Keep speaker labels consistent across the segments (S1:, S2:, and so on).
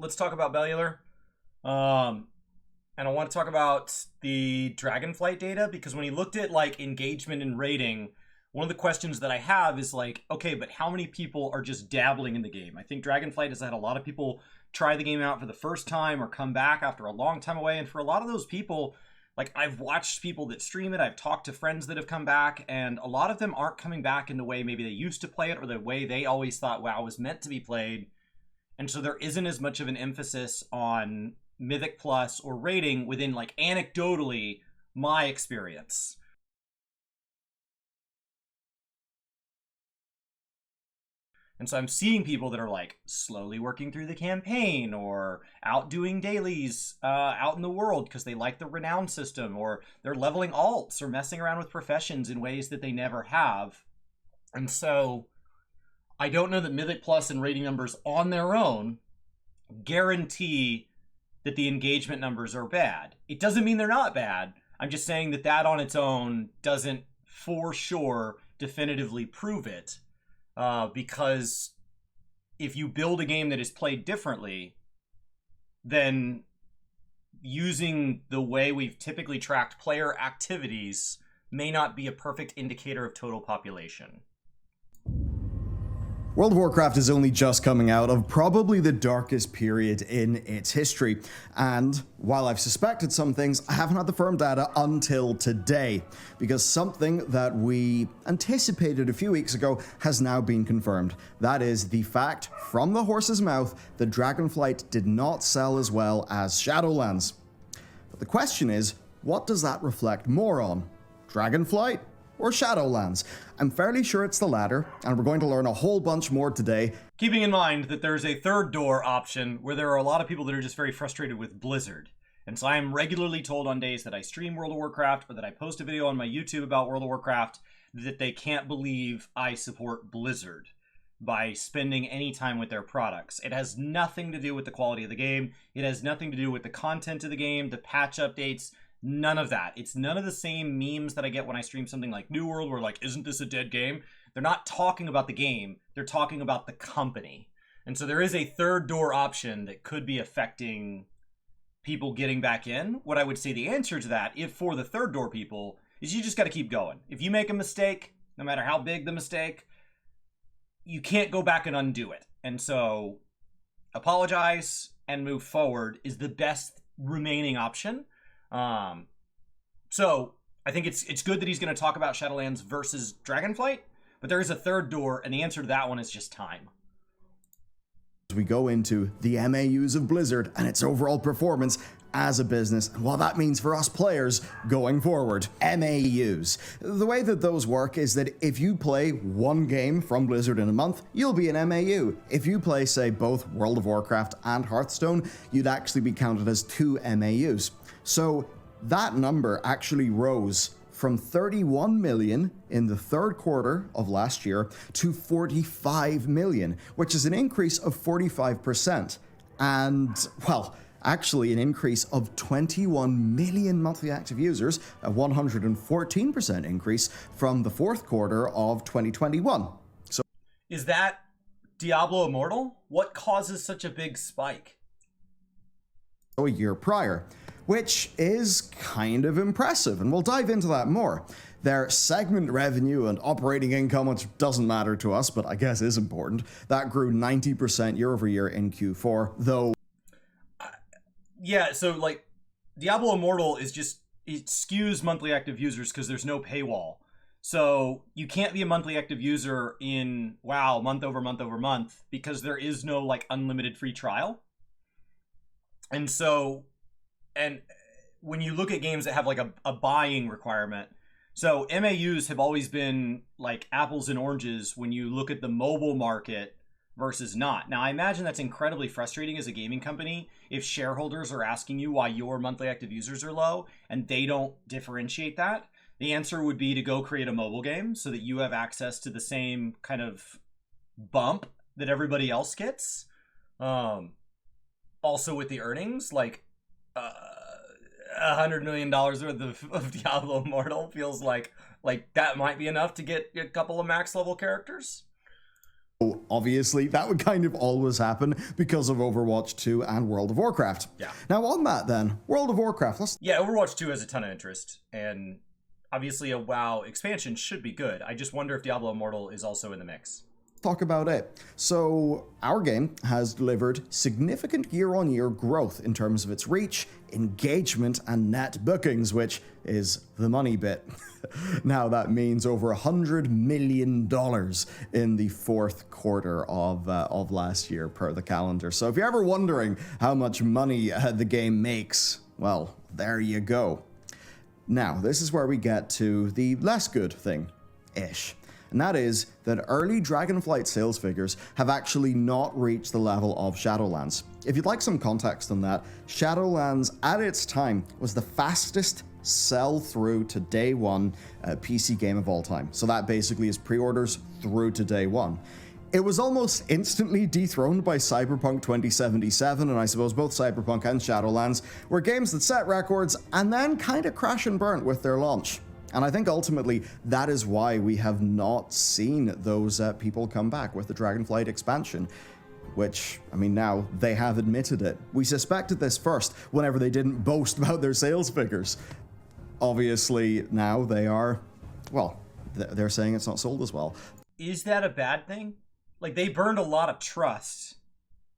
S1: let's talk about Bellular. Um, and I want to talk about the Dragonflight data because when he looked at like engagement and rating, one of the questions that I have is like, okay, but how many people are just dabbling in the game? I think Dragonflight has had a lot of people try the game out for the first time or come back after a long time away. And for a lot of those people, like I've watched people that stream it, I've talked to friends that have come back, and a lot of them aren't coming back in the way maybe they used to play it or the way they always thought WoW was meant to be played. And so there isn't as much of an emphasis on Mythic Plus or rating within, like, anecdotally, my experience. And so I'm seeing people that are like slowly working through the campaign or out doing dailies out in the world because they like the renown system, or they're leveling alts or messing around with professions in ways that they never have. And so I don't know that Mythic Plus and rating numbers on their own guarantee that the engagement numbers are bad. It doesn't mean they're not bad. I'm just saying that that on its own doesn't for sure definitively prove it. Because if you build a game that is played differently, then using the way we've typically tracked player activities may not be a perfect indicator of total population.
S2: World of Warcraft is only just coming out of probably the darkest period in its history, and while I've suspected some things, I haven't had the firm data until today, because something that we anticipated a few weeks ago has now been confirmed. That is the fact from the horse's mouth that Dragonflight did not sell as well as Shadowlands. But the question is, what does that reflect more on? Dragonflight or Shadowlands? I'm fairly sure it's the latter, and we're going to learn a whole bunch more today.
S1: Keeping in mind that there's a third door option where there are a lot of people that are just very frustrated with Blizzard. And so I am regularly told on days that I stream World of Warcraft or that I post a video on my YouTube about World of Warcraft that they can't believe I support Blizzard by spending any time with their products. It has nothing to do with the quality of the game. It has nothing to do with the content of the game, the patch updates. None of that. It's none of the same memes that I get when I stream something like New World where like, isn't this a dead game? They're not talking about the game. They're talking about the company. And so there is a third door option that could be affecting people getting back in. What I would say the answer to that, if for the third door people, is you just got to keep going. If you make a mistake, no matter how big the mistake, you can't go back and undo it. And so apologize and move forward is the best remaining option. So I think it's good that he's going to talk about Shadowlands versus Dragonflight, but there is a third door, and the answer to that one is just time.
S2: As we go into the MAUs of Blizzard and its overall performance as a business, and what that means for us players going forward. MAUs. The way that those work is that if you play one game from Blizzard in a month, you'll be an MAU. If you play, say, both World of Warcraft and Hearthstone, you'd actually be counted as 2 MAUs. So that number actually rose from 31 million in the third quarter of last year to 45 million, which is an increase of 45%. And, well, actually an increase of 21 million monthly active users, a 114% increase from the fourth quarter of 2021. So,
S1: is that Diablo Immortal? What causes such a big spike?
S2: a year prior, which is kind of impressive, and we'll dive into that more. Their segment revenue and operating income, which doesn't matter to us, but I guess is important, that grew 90% year over year in Q4, though.
S1: Yeah, so like Diablo Immortal is just, it skews monthly active users because there's no paywall. So you can't be a monthly active user in WoW month over month over month because there is no like unlimited free trial. And so, and when you look at games that have like a buying requirement, so MAUs have always been like apples and oranges when you look at the mobile market versus not. Now, I imagine that's incredibly frustrating as a gaming company if shareholders are asking you why your monthly active users are low and they don't differentiate that. The answer would be to go create a mobile game so that you have access to the same kind of bump that everybody else gets. Also with the earnings, like $100 million worth of Diablo Immortal feels like that might be enough to get a couple of max level characters.
S2: Obviously, that would kind of always happen because of Overwatch 2 and World of Warcraft.
S1: Yeah.
S2: Now on that then, World of Warcraft,
S1: Yeah, Overwatch 2 has a ton of interest, and obviously a WoW expansion should be good. I just wonder if Diablo Immortal is also in the mix.
S2: Talk about it. So our game has delivered significant year-on-year growth in terms of its reach, engagement, and net bookings, which is the money bit. Now that means over $100 million in the fourth quarter of last year per the calendar. So if you're ever wondering how much money the game makes, well, there you go. Now, this is where we get to the less good thing-ish. And that is that early Dragonflight sales figures have actually not reached the level of Shadowlands. If you'd like some context on that, Shadowlands at its time was the fastest sell-through to day one PC game of all time. So that basically is pre-orders through to day one. It was almost instantly dethroned by Cyberpunk 2077, and I suppose both Cyberpunk and Shadowlands were games that set records and then kind of crash and burn with their launch. And I think ultimately that is why we have not seen those people come back with the Dragonflight expansion, which, I mean, now they have admitted it. We suspected this first whenever they didn't boast about their sales figures. Obviously, now they are, well, they're saying it's not sold as well.
S1: Is that a bad thing? Like, they burned a lot of trust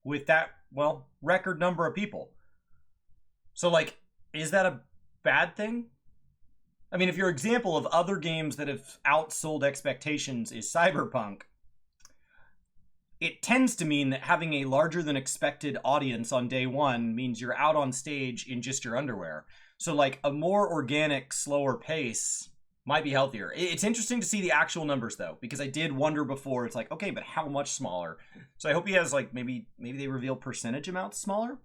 S1: with that, well, record number of people. So, like, is that a bad thing? I mean, if your example of other games that have outsold expectations is Cyberpunk, it tends to mean that having a larger than expected audience on day one means you're out on stage in just your underwear. So, like, a more organic, slower pace might be healthier. It's interesting to see the actual numbers, though, because I did wonder before, it's like, okay, but how much smaller? So I hope he has, like, maybe they reveal percentage amounts smaller?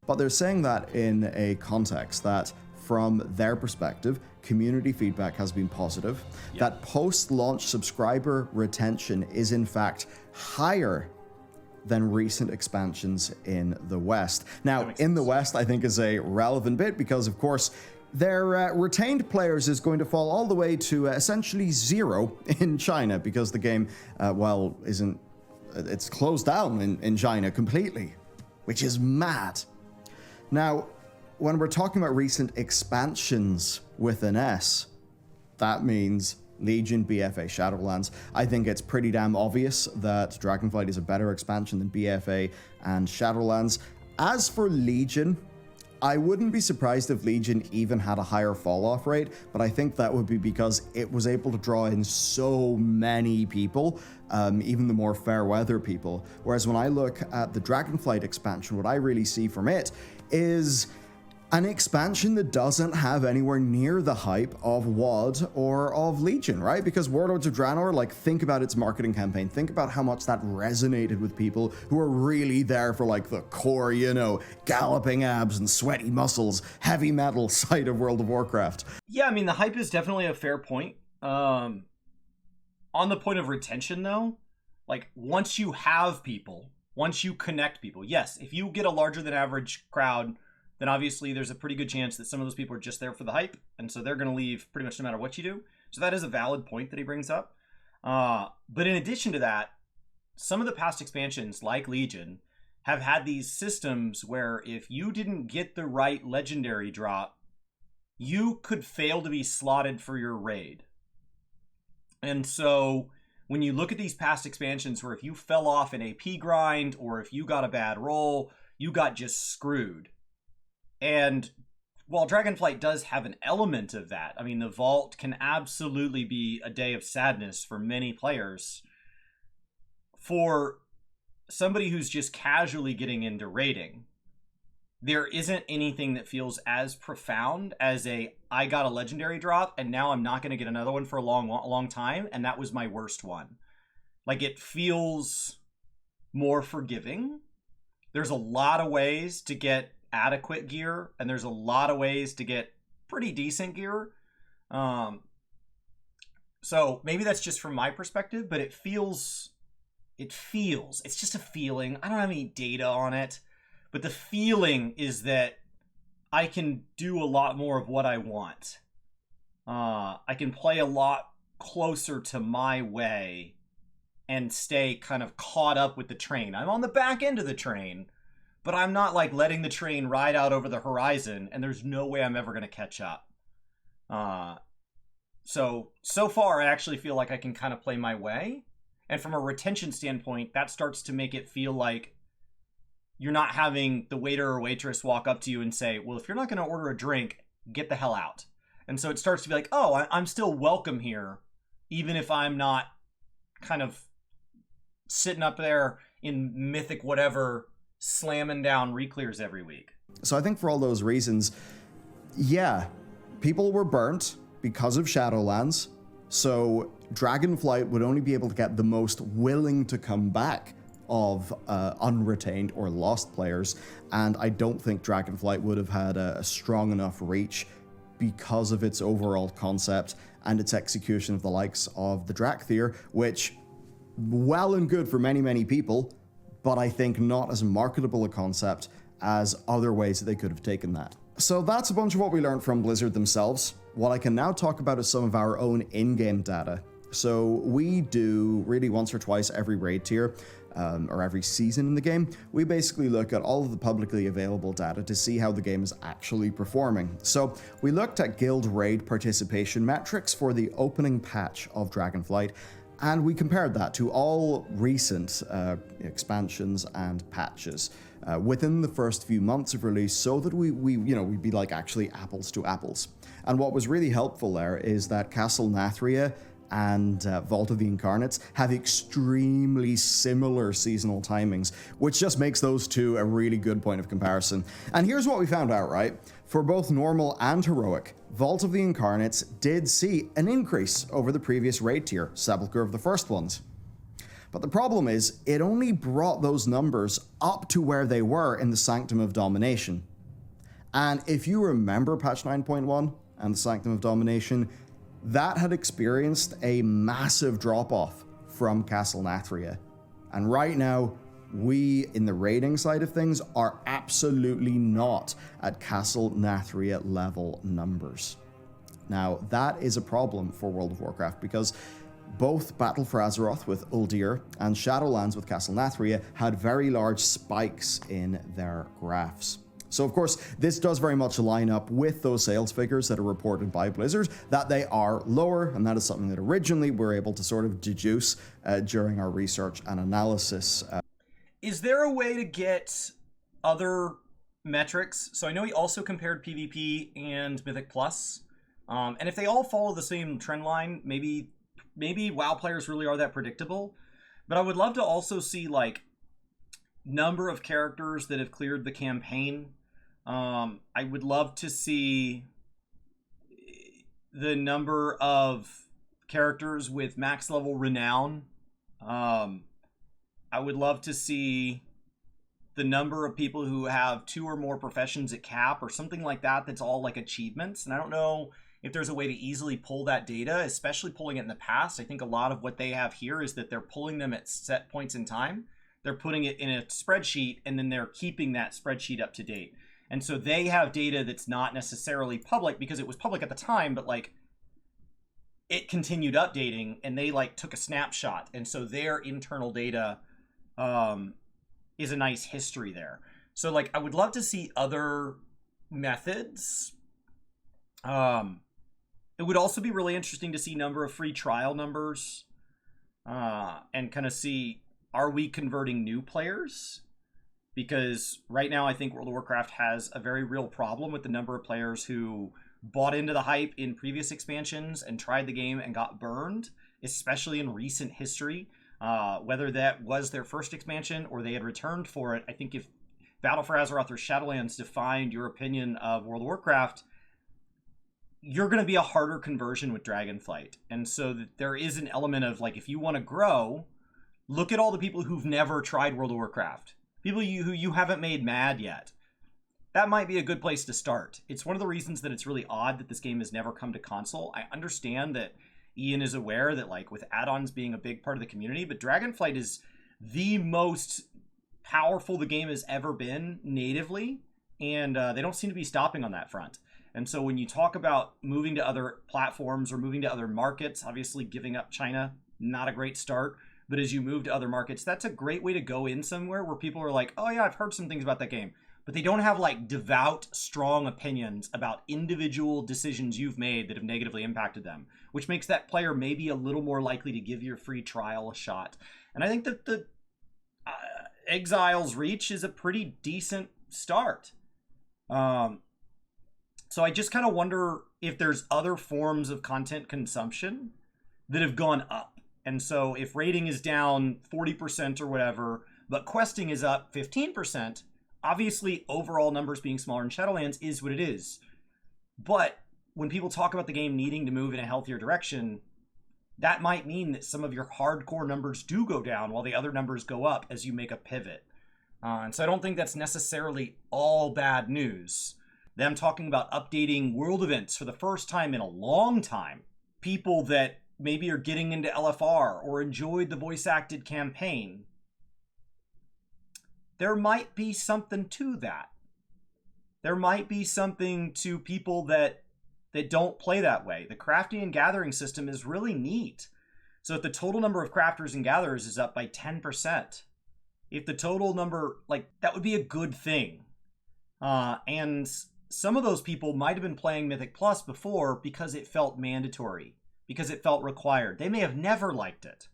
S2: But they're saying that in a context that, from their perspective, community feedback has been positive, that post-launch subscriber retention is in fact higher than recent expansions in the West. Now, in the West, I think is a relevant bit because, of course, their retained players is going to fall all the way to essentially zero in China because the game, it's closed down in China completely, which is mad. Now, when we're talking about recent expansions with an S, that means Legion, BFA, Shadowlands. I think it's pretty damn obvious that Dragonflight is a better expansion than BFA and Shadowlands. As for Legion, I wouldn't be surprised if Legion even had a higher fall-off rate, but I think that would be because it was able to draw in so many people, even the more fair weather people. Whereas when I look at the Dragonflight expansion, what I really see from it is an expansion that doesn't have anywhere near the hype of WoD or of Legion, right? Because Warlords of Draenor, like, think about its marketing campaign. Think about how much that resonated with people who are really there for, like, the core, you know, galloping abs and sweaty muscles, heavy metal side of World of Warcraft.
S1: Yeah, I mean, the hype is definitely a fair point. On the point of retention, though, like, once you have people, once you connect people, yes, if you get a larger than average crowd, then obviously there's a pretty good chance that some of those people are just there for the hype, and so they're going to leave pretty much no matter what you do. So that is a valid point that he brings up. But in addition to that, some of the past expansions, like Legion, have had these systems where if you didn't get the right legendary drop, you could fail to be slotted for your raid. And so when you look at these past expansions where if you fell off an AP grind or if you got a bad roll, you got just screwed. And while Dragonflight does have an element of that, I mean, the Vault can absolutely be a day of sadness for many players. For somebody who's just casually getting into raiding, there isn't anything that feels as profound as I got a legendary drop and now I'm not going to get another one for a long time, and that was my worst one. Like, it feels more forgiving. There's a lot of ways to get adequate gear, and there's a lot of ways to get pretty decent gear. So maybe that's just from my perspective, but it feels, it's just a feeling. I don't have any data on it, but the feeling is that I can do a lot more of what I want. I can play a lot closer to my way and stay kind of caught up with the train. I'm on the back end of the train, but I'm not like letting the train ride out over the horizon, and there's no way I'm ever going to catch up. So far, I actually feel like I can kind of play my way. And from a retention standpoint, that starts to make it feel like you're not having the waiter or waitress walk up to you and say, well, if you're not going to order a drink, get the hell out. And so it starts to be like, oh, I'm still welcome here, even if I'm not kind of sitting up there in mythic whatever, slamming down reclears every week.
S2: So I think for all those reasons, yeah, people were burnt because of Shadowlands. So Dragonflight would only be able to get the most willing to come back of unretained or lost players. And I don't think Dragonflight would have had a strong enough reach because of its overall concept and its execution of the likes of the Drakthir, which, well and good for many, many people, but I think not as marketable a concept as other ways that they could have taken that. So that's a bunch of what we learned from Blizzard themselves. What I can now talk about is some of our own in-game data. So we do really once or twice every raid tier, or every season in the game, we basically look at all of the publicly available data to see how the game is actually performing. So we looked at guild raid participation metrics for the opening patch of Dragonflight, and we compared that to all recent expansions and patches within the first few months of release, so that we'd be like actually apples to apples. And what was really helpful there is that Castle Nathria and Vault of the Incarnates have extremely similar seasonal timings, which just makes those two a really good point of comparison. And here's what we found out, right? For both normal and heroic, Vault of the Incarnates did see an increase over the previous raid tier, Sepulchre of the First Ones. But the problem is, it only brought those numbers up to where they were in the Sanctum of Domination. And if you remember patch 9.1 and the Sanctum of Domination, that had experienced a massive drop-off from Castle Nathria. And right now, we, in the raiding side of things, are absolutely not at Castle Nathria level numbers. Now, that is a problem for World of Warcraft, because both Battle for Azeroth with Uldir and Shadowlands with Castle Nathria had very large spikes in their graphs. So of course, this does very much line up with those sales figures that are reported by Blizzard, that they are lower, and that is something that originally we're able to sort of deduce during our research and analysis.
S1: Is there a way to get other metrics? So I know he also compared PvP and Mythic Plus, and if they all follow the same trend line, maybe WoW players really are that predictable. But I would love to also see like number of characters that have cleared the campaign. I would love to see the number of characters with max level renown. I would love to see the number of people who have 2 or more professions at cap or something like that, that's all like achievements. And I don't know if there's a way to easily pull that data, especially pulling it in the past. I think a lot of what they have here is that they're pulling them at set points in time. They're putting it in a spreadsheet, and then they're keeping that spreadsheet up to date. And so they have data that's not necessarily public because it was public at the time, but like it continued updating, and they like took a snapshot. And so their internal data is a nice history there. So like I would love to see other methods. It would also be really interesting to see number of free trial numbers and kind of see, are we converting new players? Because right now I think World of Warcraft has a very real problem with the number of players who bought into the hype in previous expansions and tried the game and got burned, especially in recent history. Whether that was their first expansion or they had returned for it, I think if Battle for Azeroth or Shadowlands defined your opinion of World of Warcraft, you're going to be a harder conversion with Dragonflight. And so there is an element of like, if you want to grow, look at all the people who've never tried World of Warcraft. People who you haven't made mad yet. That might be a good place to start. It's one of the reasons that it's really odd that this game has never come to console. I understand that Ian is aware that like with add-ons being a big part of the community, but Dragonflight is the most powerful the game has ever been natively, and they don't seem to be stopping on that front. And so when you talk about moving to other platforms or moving to other markets, obviously giving up China, not a great start. But as you move to other markets, that's a great way to go in somewhere where people are like, oh yeah, I've heard some things about that game. But they don't have like devout, strong opinions about individual decisions you've made that have negatively impacted them, which makes that player maybe a little more likely to give your free trial a shot. And I think that the Exile's Reach is a pretty decent start. So I just kind of wonder if there's other forms of content consumption that have gone up. And so if rating is down 40% or whatever, but questing is up 15%, obviously overall numbers being smaller in Shadowlands is what it is. But when people talk about the game needing to move in a healthier direction, that might mean that some of your hardcore numbers do go down while the other numbers go up as you make a pivot. And so I don't think that's necessarily all bad news. Them talking about updating world events for the first time in a long time. People that maybe are getting into LFR or enjoyed the voice-acted campaign. There might be something to that. There might be something to people that don't play that way. The crafting and gathering system is really neat. So if the total number of crafters and gatherers is up by 10%, if the total number, like, that would be a good thing. And some of those people might have been playing Mythic Plus before because it felt mandatory, because it felt required. They may have never liked it.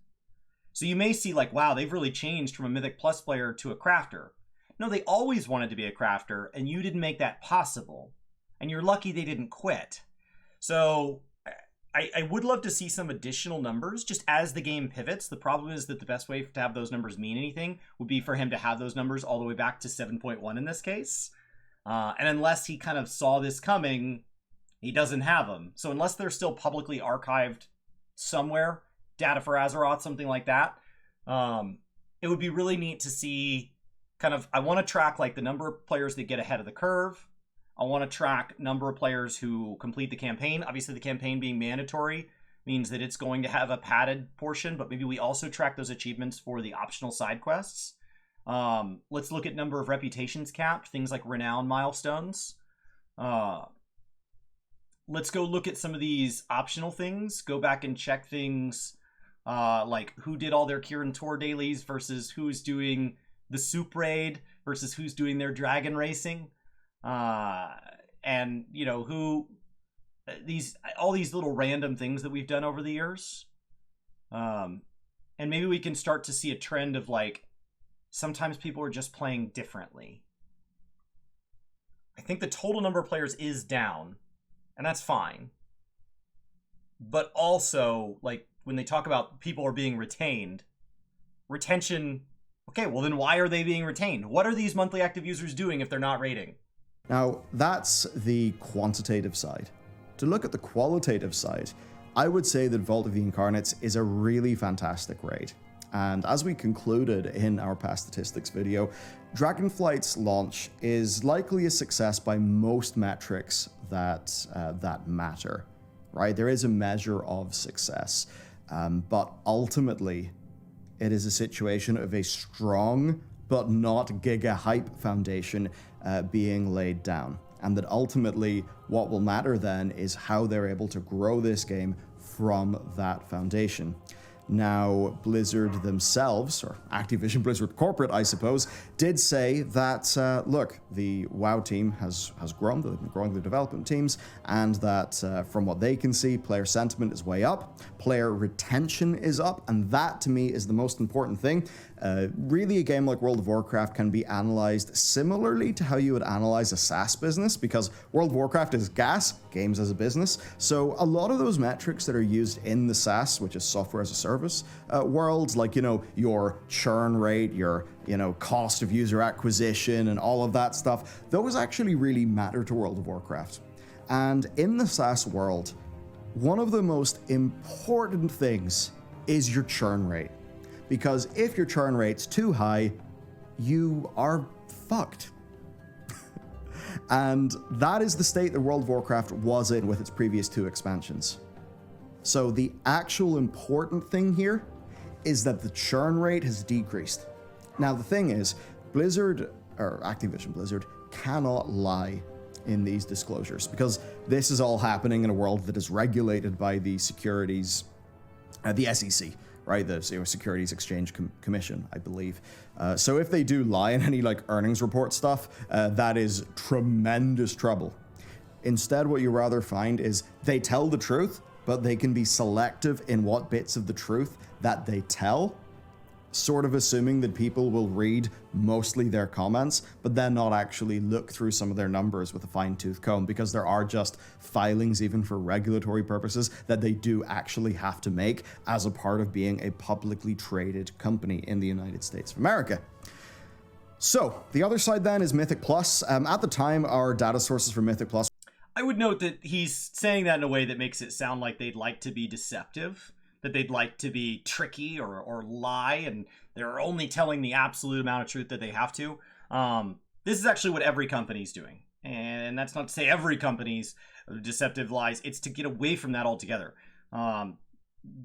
S1: So you may see like, wow, they've really changed from a Mythic Plus player to a crafter. No, they always wanted to be a crafter, and you didn't make that possible. And you're lucky they didn't quit. So I would love to see some additional numbers just as the game pivots. The problem is that the best way to have those numbers mean anything would be for him to have those numbers all the way back to 7.1 in this case. And unless he kind of saw this coming, he doesn't have them. So unless they're still publicly archived somewhere, Data for Azeroth, something like that, it would be really neat to see kind of, I want to track like the number of players that get ahead of the curve. I want to track number of players who complete the campaign. Obviously, the campaign being mandatory means that it's going to have a padded portion, but maybe we also track those achievements for the optional side quests. Let's look at number of reputations capped, things like renown milestones. Let's go look at some of these optional things. Go back and check things like who did all their Kirin Tor dailies versus who's doing the soup raid versus who's doing their dragon racing. And you know, who all these little random things that we've done over the years. And maybe we can start to see a trend of like, sometimes people are just playing differently. I think the total number of players is down, and that's fine. But also, like, when they talk about people are being retained, retention, okay, well then why are they being retained? What are these monthly active users doing if they're not raiding?
S2: Now, that's the quantitative side. To look at the qualitative side, I would say that Vault of the Incarnates is a really fantastic raid. And as we concluded in our past statistics video, Dragonflight's launch is likely a success by most metrics that matter, right? There is a measure of success, but ultimately, it is a situation of a strong but not giga hype foundation being laid down. And that ultimately what will matter then is how they're able to grow this game from that foundation. Now, Blizzard themselves, or Activision Blizzard Corporate, I suppose, did say that, look, the WoW team has grown, they've been growing the development teams, and that from what they can see, player sentiment is way up, player retention is up, and that to me is the most important thing. Really, a game like World of Warcraft can be analyzed similarly to how you would analyze a SaaS business, because World of Warcraft is GaaS, games as a business, so a lot of those metrics that are used in the SaaS, which is software as a service, world, like, you know, your churn rate, your, you know, cost of user acquisition and all of that stuff, those actually really matter to World of Warcraft. And in the SaaS world, one of the most important things is your churn rate. Because if your churn rate's too high, you are fucked. And that is the state that World of Warcraft was in with its previous 2 expansions. So the actual important thing here is that the churn rate has decreased. Now the thing is, Blizzard, or Activision Blizzard, cannot lie in these disclosures, because this is all happening in a world that is regulated by the securities, the SEC, right? The Securities Exchange Commission, I believe. So if they do lie in any like earnings report stuff, that is tremendous trouble. Instead, what you rather find is they tell the truth, but they can be selective in what bits of the truth that they tell, sort of assuming that people will read mostly their comments, but then not actually look through some of their numbers with a fine-tooth comb, because there are just filings, even for regulatory purposes, that they do actually have to make as a part of being a publicly traded company in the United States of America. So the other side then is Mythic Plus. At the time, our data sources for Mythic Plus.
S1: I would note that he's saying that in a way that makes it sound like they'd like to be deceptive, that they'd like to be tricky or lie, and they're only telling the absolute amount of truth that they have to. This is actually what every company's doing. And that's not to say every company's deceptive lies. It's to get away from that altogether.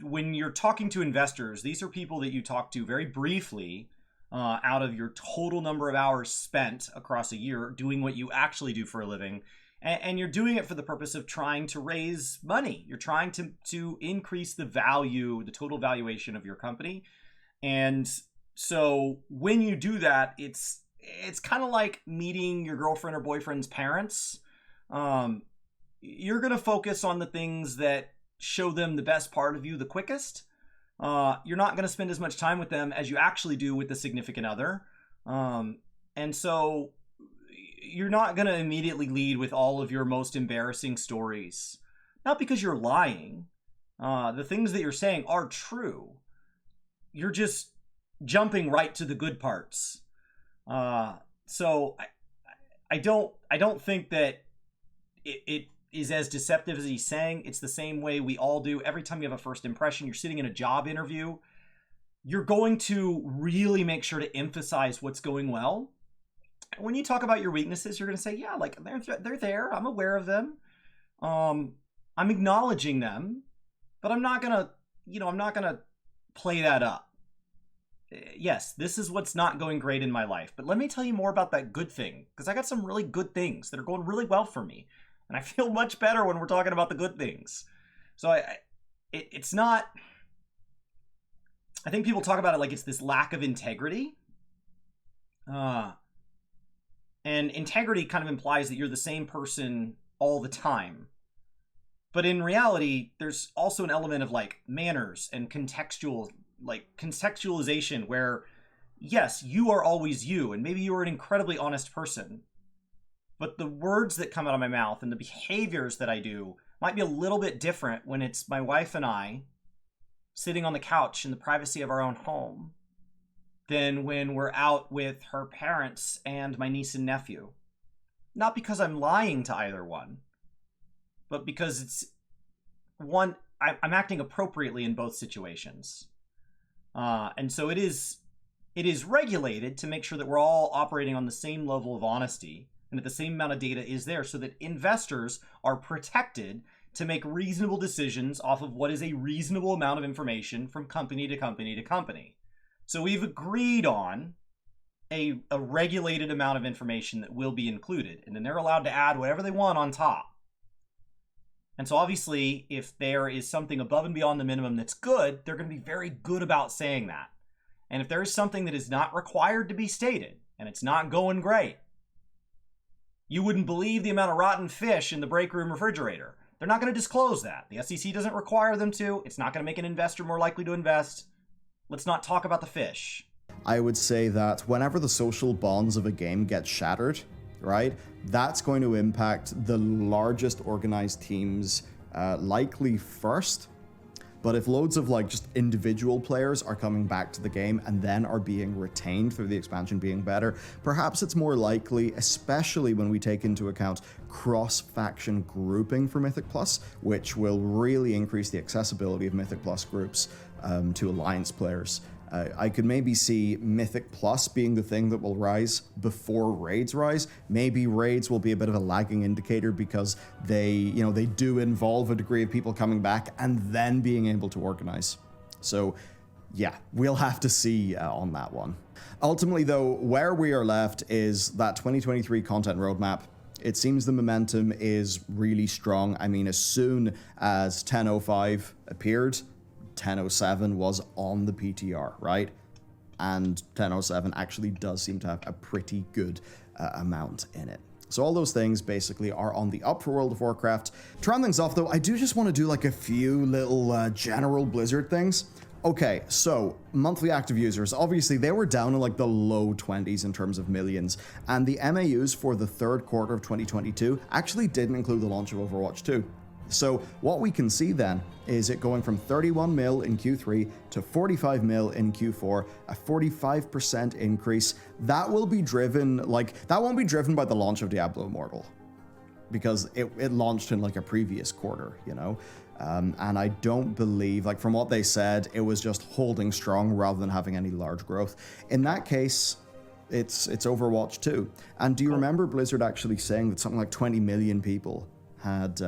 S1: When you're talking to investors, these are people that you talk to very briefly out of your total number of hours spent across a year doing what you actually do for a living. And you're doing it for the purpose of trying to raise money. You're trying to increase the value, the total valuation of your company. And so when you do that, it's kind of like meeting your girlfriend or boyfriend's parents. You're going to focus on the things that show them the best part of you the quickest. You're not going to spend as much time with them as you actually do with the significant other. And so you're not going to immediately lead with all of your most embarrassing stories. Not because you're lying. The things that you're saying are true. You're just jumping right to the good parts. So I don't think that it is as deceptive as he's saying. It's the same way we all do. Every time you have a first impression, you're sitting in a job interview, you're going to really make sure to emphasize what's going well. When you talk about your weaknesses, you're going to say, yeah, like they're there. I'm aware of them. I'm acknowledging them, but I'm not going to play that up. Yes, this is what's not going great in my life, but let me tell you more about that good thing, because I got some really good things that are going really well for me. And I feel much better when we're talking about the good things. So it's not, I think people talk about it like it's this lack of integrity. And integrity kind of implies that you're the same person all the time. But in reality, there's also an element of like manners and contextualization where, yes, you are always you, and maybe you are an incredibly honest person. But the words that come out of my mouth and the behaviors that I do might be a little bit different when it's my wife and I sitting on the couch in the privacy of our own home than when we're out with her parents and my niece and nephew. Not because I'm lying to either one, but because it's one, I'm acting appropriately in both situations. And so it is regulated to make sure that we're all operating on the same level of honesty and that the same amount of data is there so that investors are protected to make reasonable decisions off of what is a reasonable amount of information from company to company to company. So we've agreed on a regulated amount of information that will be included, and then they're allowed to add whatever they want on top. And so obviously, if there is something above and beyond the minimum that's good, they're going to be very good about saying that. And if there is something that is not required to be stated, and it's not going great, you wouldn't believe the amount of rotten fish in the break room refrigerator. They're not going to disclose that. The SEC doesn't require them to. It's not going to make an investor more likely to invest. Let's not talk about the fish.
S2: I would say that whenever the social bonds of a game get shattered, right, that's going to impact the largest organized teams likely first. But if loads of like just individual players are coming back to the game and then are being retained through the expansion being better, perhaps it's more likely, especially when we take into account cross-faction grouping for Mythic Plus, which will really increase the accessibility of Mythic Plus groups to Alliance players. I could maybe see Mythic Plus being the thing that will rise before raids rise. Maybe raids will be a bit of a lagging indicator because they do involve a degree of people coming back and then being able to organize. So yeah, we'll have to see on that one. Ultimately though, where we are left is that 2023 content roadmap. It seems the momentum is really strong. I mean, as soon as 10.05 appeared, 1007 was on the PTR, right? And 1007 actually does seem to have a pretty good amount in it. So all those things basically are on the up for World of Warcraft. To round things off though, I do just want to do like a few little general Blizzard things. Okay, so monthly active users, obviously they were down in like the low 20s in terms of millions, and the MAUs for the third quarter of 2022 actually didn't include the launch of Overwatch 2. So what we can see then is it going from 31 mil in Q3 to 45 mil in Q4, a 45% increase. That will be driven, that won't be driven by the launch of Diablo Immortal, because it launched in like a previous quarter, you know? And I don't believe, like from what they said, it was just holding strong rather than having any large growth. In that case, it's Overwatch 2. And do you remember Blizzard actually saying that something like 20 million people had,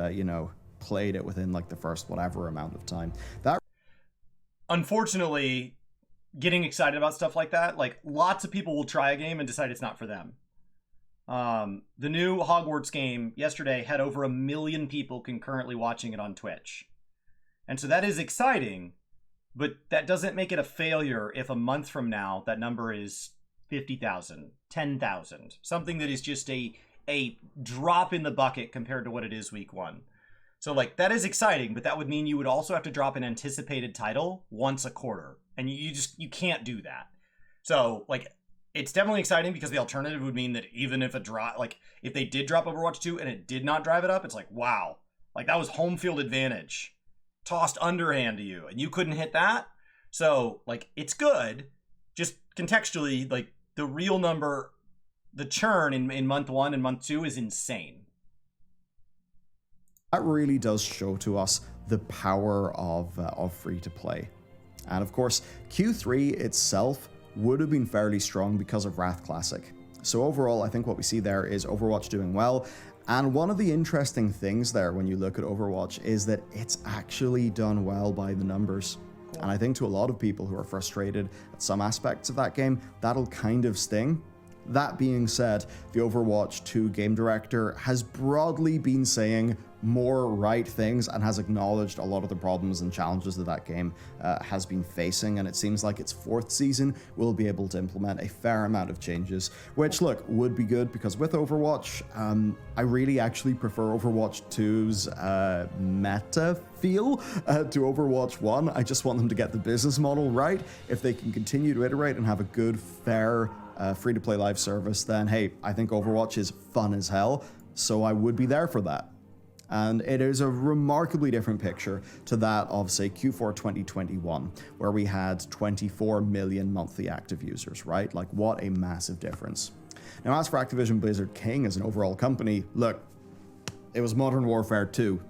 S2: played it within like the first whatever amount of time? That,
S1: unfortunately, getting excited about stuff like that, like lots of people will try a game and decide it's not for them. The new Hogwarts game yesterday had over 1 million people concurrently watching it on Twitch. And so that is exciting, but that doesn't make it a failure if a month from now that number is 50,000, 10,000, something that is just a drop in the bucket compared to what it is week one. So like that is exciting, but that would mean you would also have to drop an anticipated title once a quarter, and you can't do that. So like it's definitely exciting because the alternative would mean that even if if they did drop Overwatch 2 and it did not drive it up, it's like, wow, like that was home field advantage tossed underhand to you and you couldn't hit that. So like it's good, just contextually, like the real number, the churn in month 1 and month 2 is insane.
S2: That really does show to us the power of free to play. And of course, Q3 itself would have been fairly strong because of Wrath Classic. So overall, I think what we see there is Overwatch doing well. And one of the interesting things there when you look at Overwatch is that it's actually done well by the numbers. And I think to a lot of people who are frustrated at some aspects of that game, that'll kind of sting. That being said, the Overwatch 2 game director has broadly been saying more right things and has acknowledged a lot of the problems and challenges that game has been facing, and it seems like its 4th season will be able to implement a fair amount of changes, which look, would be good, because with Overwatch, I really actually prefer Overwatch 2's meta feel to Overwatch 1. I just want them to get the business model right. If they can continue to iterate and have a good, fair free-to-play live service, then hey, I think Overwatch is fun as hell, so I would be there for that. And it is a remarkably different picture to that of, say, Q4 2021, where we had 24 million monthly active users, right? Like, what a massive difference. Now, as for Activision Blizzard King as an overall company, look, it was Modern Warfare 2.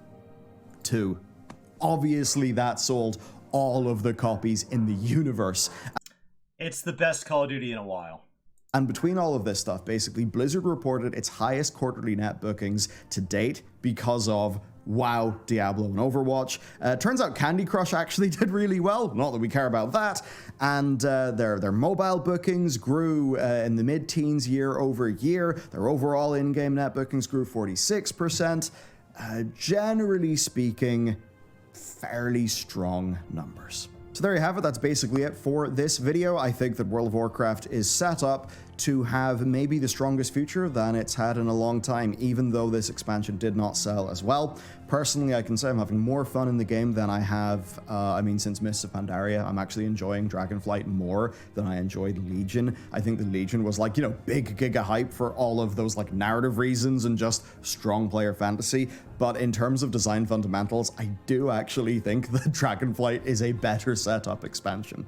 S2: Obviously, that sold all of the copies in the universe.
S1: It's the best Call of Duty in a while.
S2: And between all of this stuff, basically, Blizzard reported its highest quarterly net bookings to date because of WoW, Diablo, and Overwatch. Turns out Candy Crush actually did really well, not that we care about that. And their mobile bookings grew in the mid-teens year over year. Their overall in-game net bookings grew 46%. Generally speaking, fairly strong numbers. So there you have it, that's basically it for this video. I think that World of Warcraft is set up to have maybe the strongest future than it's had in a long time, even though this expansion did not sell as well. Personally, I can say I'm having more fun in the game than I have, since Mists of Pandaria. I'm actually enjoying Dragonflight more than I enjoyed Legion. I think the Legion was like, big giga hype for all of those like narrative reasons and just strong player fantasy. But in terms of design fundamentals, I do actually think that Dragonflight is a better setup expansion.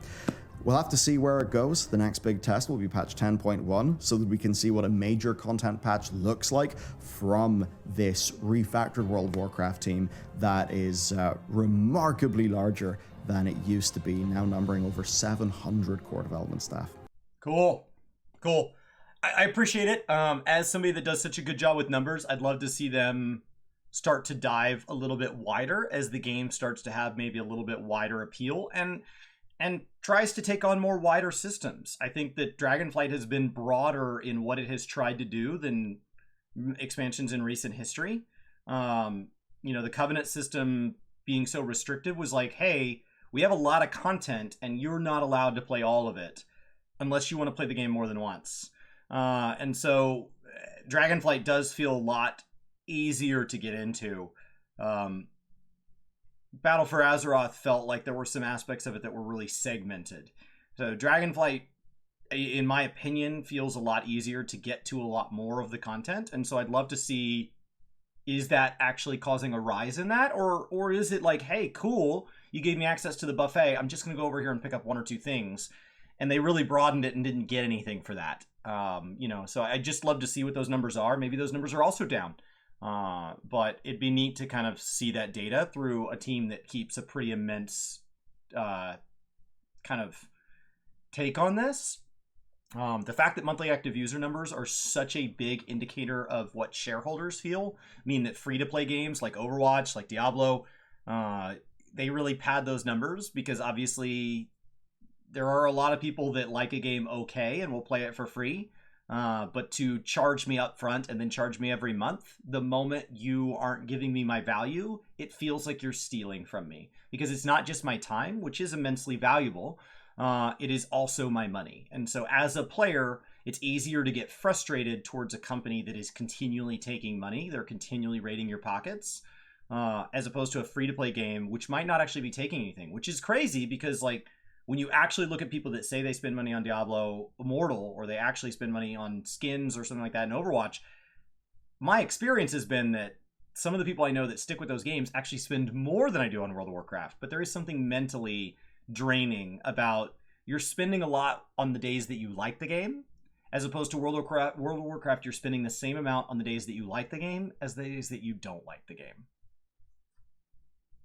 S2: We'll have to see where it goes. The next big test will be patch 10.1, so that we can see what a major content patch looks like from this refactored World of Warcraft team that is remarkably larger than it used to be, now numbering over 700 core development staff.
S1: Cool. I appreciate it. As somebody that does such a good job with numbers, I'd love to see them start to dive a little bit wider as the game starts to have maybe a little bit wider appeal and tries to take on more wider systems. I think that Dragonflight has been broader in what it has tried to do than expansions in recent history. The Covenant system being so restrictive was like, hey, we have a lot of content and you're not allowed to play all of it unless you want to play the game more than once. And so Dragonflight does feel a lot easier to get into. Battle for Azeroth felt like there were some aspects of it that were really segmented. So Dragonflight, in my opinion, feels a lot easier to get to a lot more of the content. And so I'd love to see, is that actually causing a rise in that? Or is it like, hey, cool, you gave me access to the buffet, I'm just going to go over here and pick up one or two things. And they really broadened it and didn't get anything for that. So I just love to see what those numbers are. Maybe those numbers are also down. But it'd be neat to kind of see that data through a team that keeps a pretty immense kind of take on this. The fact that monthly active user numbers are such a big indicator of what shareholders feel mean that free-to-play games like Overwatch, like Diablo, they really pad those numbers because obviously there are a lot of people that like a game okay and will play it for free. But to charge me up front and then charge me every month, the moment you aren't giving me my value, it feels like you're stealing from me. Because it's not just my time, which is immensely valuable. It is also my money. And so as a player, it's easier to get frustrated towards a company that is continually taking money. They're continually raiding your pockets. As opposed to a free-to-play game, which might not actually be taking anything. Which is crazy because, like, when you actually look at people that say they spend money on Diablo Immortal or they actually spend money on skins or something like that in Overwatch, my experience has been that some of the people I know that stick with those games actually spend more than I do on World of Warcraft. But there is something mentally draining about you're spending a lot on the days that you like the game, as opposed to World of Warcraft, you're spending the same amount on the days that you like the game as the days that you don't like the game.